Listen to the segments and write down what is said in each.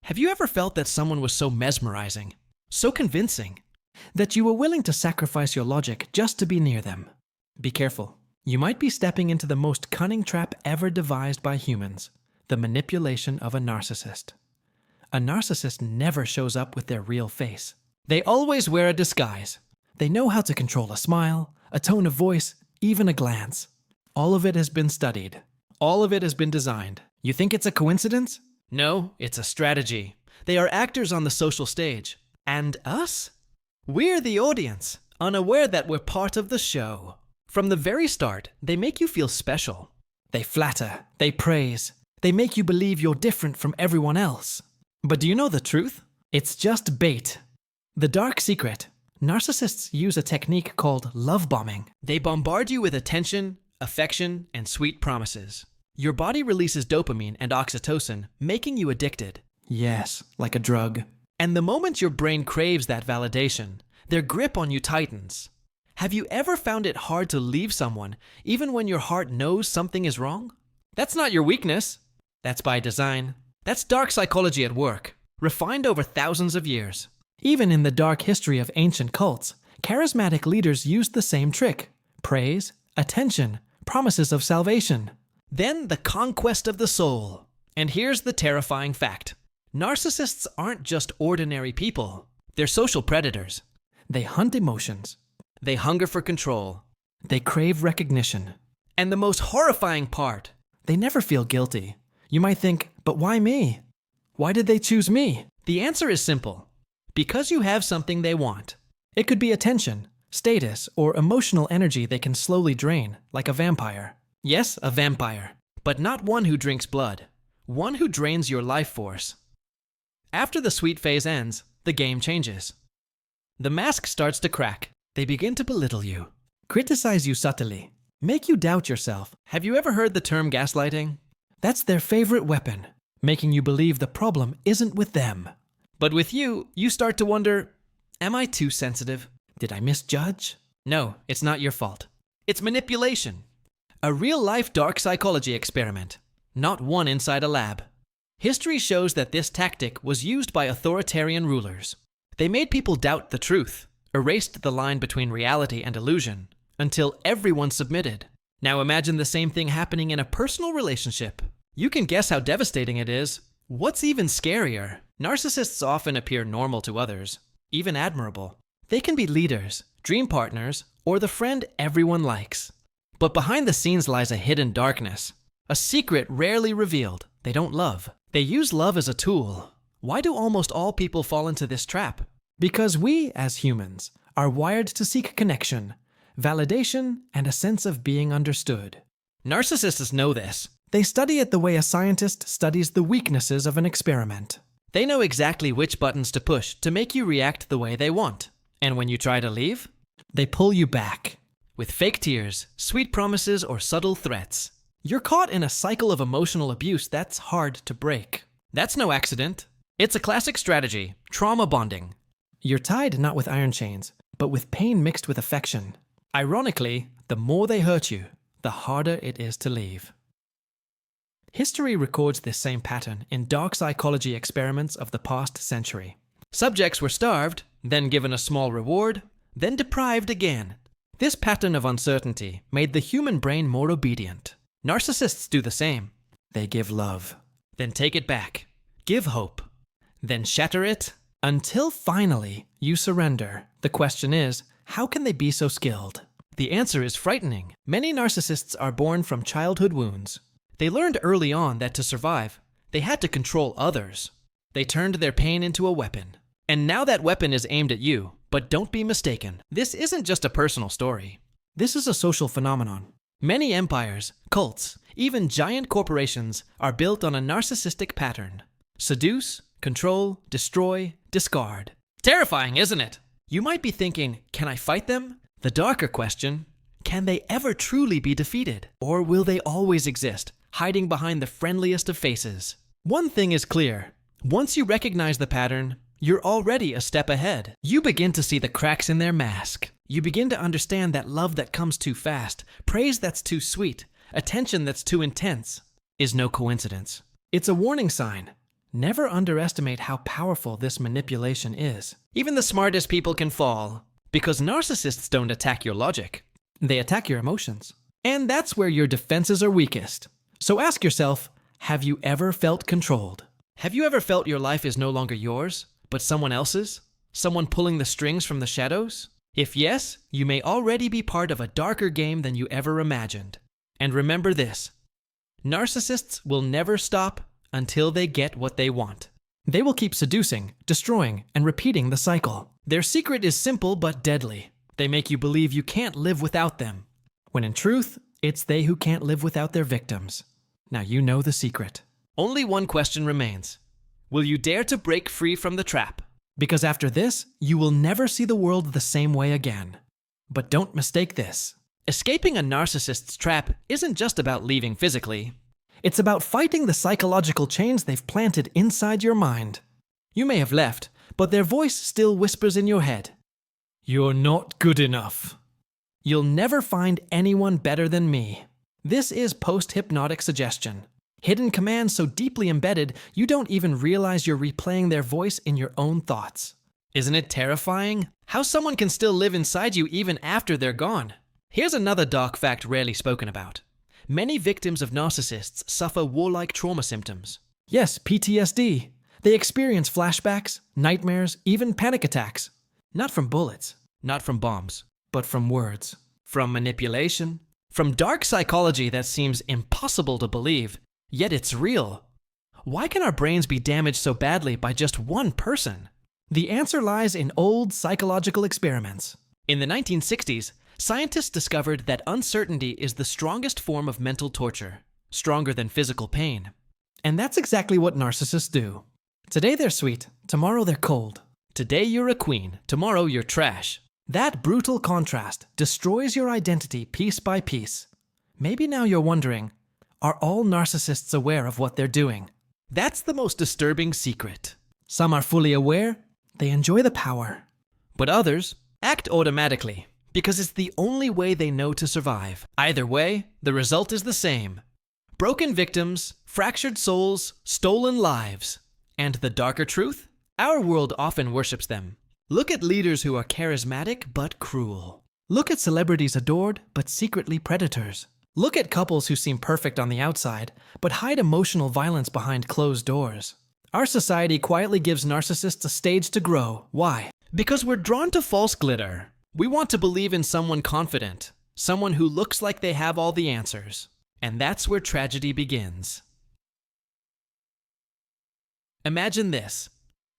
Have you ever felt that someone was so mesmerizing, so convincing, that you were willing to sacrifice your logic just to be near them? Be careful. You might be stepping into the most cunning trap ever devised by humans, the manipulation of a narcissist. A narcissist never shows up with their real face. They always wear a disguise. They know how to control a smile, a tone of voice, even a glance. All of it has been studied. All of it has been designed. You think it's a coincidence? No, it's a strategy. They are actors on the social stage. And us? We're the audience, unaware that we're part of the show. From the very start, they make you feel special. They flatter, they praise, they make you believe you're different from everyone else. But do you know the truth? It's just bait. The dark secret. Narcissists use a technique called love bombing. They bombard you with attention, affection, and sweet promises. Your body releases dopamine and oxytocin, making you addicted. Yes, like a drug. And the moment your brain craves that validation, their grip on you tightens. Have you ever found it hard to leave someone, even when your heart knows something is wrong? That's not your weakness. That's by design. That's dark psychology at work, refined over thousands of years. Even in the dark history of ancient cults, charismatic leaders used the same trick. Praise, attention, promises of salvation. Then the conquest of the soul. And here's the terrifying fact. Narcissists aren't just ordinary people. They're social predators. They hunt emotions. They hunger for control. They crave recognition. And the most horrifying part, they never feel guilty. You might think, but why me? Why did they choose me? The answer is simple. Because you have something they want. It could be attention, status, or emotional energy they can slowly drain, like a vampire. Yes, a vampire, but not one who drinks blood. One who drains your life force. After the sweet phase ends, the game changes. The mask starts to crack. They begin to belittle you, criticize you subtly, make you doubt yourself. Have you ever heard the term gaslighting? That's their favorite weapon, making you believe the problem isn't with them. But with you, you start to wonder, am I too sensitive? Did I misjudge? No, it's not your fault. It's manipulation. A real-life dark psychology experiment, not one inside a lab. History shows that this tactic was used by authoritarian rulers. They made people doubt the truth, erased the line between reality and illusion, until everyone submitted. Now imagine the same thing happening in a personal relationship. You can guess how devastating it is. What's even scarier? Narcissists often appear normal to others, even admirable. They can be leaders, dream partners, or the friend everyone likes. But behind the scenes lies a hidden darkness, a secret rarely revealed. They don't love. They use love as a tool. Why do almost all people fall into this trap? Because we, as humans, are wired to seek connection, validation, and a sense of being understood. Narcissists know this. They study it the way a scientist studies the weaknesses of an experiment. They know exactly which buttons to push to make you react the way they want. And when you try to leave, they pull you back. With fake tears, sweet promises, or subtle threats. You're caught in a cycle of emotional abuse that's hard to break. That's no accident. It's a classic strategy, trauma bonding. You're tied not with iron chains, but with pain mixed with affection. Ironically, the more they hurt you, the harder it is to leave. History records this same pattern in dark psychology experiments of the past century. Subjects were starved, then given a small reward, then deprived again. This pattern of uncertainty made the human brain more obedient. Narcissists do the same. They give love, then take it back, give hope, then shatter it, until finally you surrender. The question is, how can they be so skilled? The answer is frightening. Many narcissists are born from childhood wounds. They learned early on that to survive, they had to control others. They turned their pain into a weapon. And now that weapon is aimed at you. But don't be mistaken, this isn't just a personal story. This is a social phenomenon. Many empires, cults, even giant corporations are built on a narcissistic pattern. Seduce, control, destroy, discard. Terrifying, isn't it? You might be thinking, can I fight them? The darker question, can they ever truly be defeated? Or will they always exist, hiding behind the friendliest of faces? One thing is clear. Once you recognize the pattern, you're already a step ahead. You begin to see the cracks in their mask. You begin to understand that love that comes too fast, praise that's too sweet, attention that's too intense, is no coincidence. It's a warning sign. Never underestimate how powerful this manipulation is. Even the smartest people can fall, because narcissists don't attack your logic. They attack your emotions. And that's where your defenses are weakest. So ask yourself, have you ever felt controlled? Have you ever felt your life is no longer yours, but someone else's? Someone pulling the strings from the shadows? If yes, you may already be part of a darker game than you ever imagined. And remember this: narcissists will never stop until they get what they want. They will keep seducing, destroying, and repeating the cycle. Their secret is simple but deadly. They make you believe you can't live without them, when in truth, it's they who can't live without their victims. Now you know the secret. Only one question remains. Will you dare to break free from the trap? Because after this, you will never see the world the same way again. But don't mistake this. Escaping a narcissist's trap isn't just about leaving physically. It's about fighting the psychological chains they've planted inside your mind. You may have left, but their voice still whispers in your head. You're not good enough. You'll never find anyone better than me. This is post-hypnotic suggestion. Hidden commands so deeply embedded, you don't even realize you're replaying their voice in your own thoughts. Isn't it terrifying? How someone can still live inside you even after they're gone. Here's another dark fact rarely spoken about. Many victims of narcissists suffer warlike trauma symptoms. Yes, PTSD. They experience flashbacks, nightmares, even panic attacks. Not from bullets, not from bombs, but from words, from manipulation, from dark psychology that seems impossible to believe, yet it's real. Why can our brains be damaged so badly by just one person? The answer lies in old psychological experiments. In the 1960s, scientists discovered that uncertainty is the strongest form of mental torture, stronger than physical pain. And that's exactly what narcissists do. Today they're sweet, tomorrow they're cold. Today you're a queen, tomorrow you're trash. That brutal contrast destroys your identity piece by piece. Maybe now you're wondering, are all narcissists aware of what they're doing? That's the most disturbing secret. Some are fully aware, they enjoy the power. But others act automatically, because it's the only way they know to survive. Either way, the result is the same. Broken victims, fractured souls, stolen lives. And the darker truth? Our world often worships them. Look at leaders who are charismatic but cruel. Look at celebrities adored but secretly predators. Look at couples who seem perfect on the outside but hide emotional violence behind closed doors. Our society quietly gives narcissists a stage to grow. Why? Because we're drawn to false glitter. We want to believe in someone confident, someone who looks like they have all the answers. And that's where tragedy begins. Imagine this.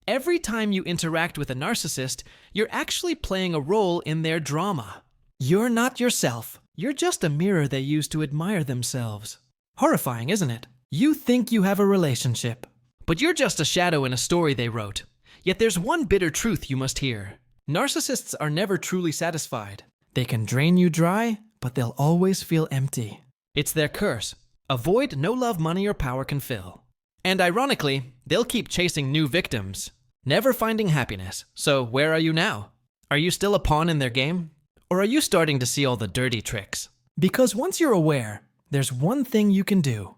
Every time you interact with a narcissist, you're actually playing a role in their drama. You're not yourself. You're just a mirror they use to admire themselves. Horrifying, isn't it? You think you have a relationship, but you're just a shadow in a story they wrote. Yet there's one bitter truth you must hear. Narcissists are never truly satisfied. They can drain you dry, but they'll always feel empty. It's their curse, a void no love, money, or power can fill. And ironically, they'll keep chasing new victims, never finding happiness. So where are you now? Are you still a pawn in their game? Or are you starting to see all the dirty tricks? Because once you're aware, there's one thing you can do.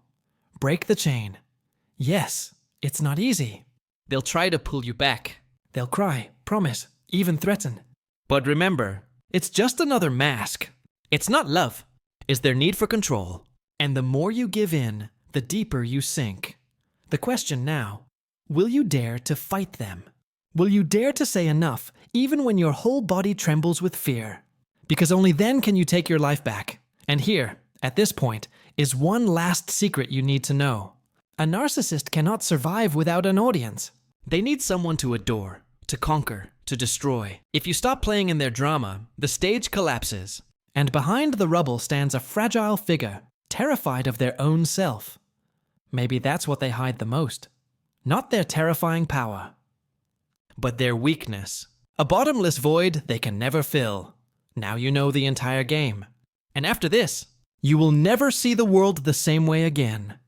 Break the chain. Yes, it's not easy. They'll try to pull you back. They'll cry, promise, even threaten. But remember, it's just another mask. It's not love. It's their need for control. And the more you give in, the deeper you sink. The question now, will you dare to fight them? Will you dare to say enough, even when your whole body trembles with fear? Because only then can you take your life back. And here, at this point, is one last secret you need to know. A narcissist cannot survive without an audience. They need someone to adore, to conquer, to destroy. If you stop playing in their drama, the stage collapses. And behind the rubble stands a fragile figure, terrified of their own self. Maybe that's what they hide the most. Not their terrifying power, but their weakness. A bottomless void they can never fill. Now you know the entire game. And after this, you will never see the world the same way again.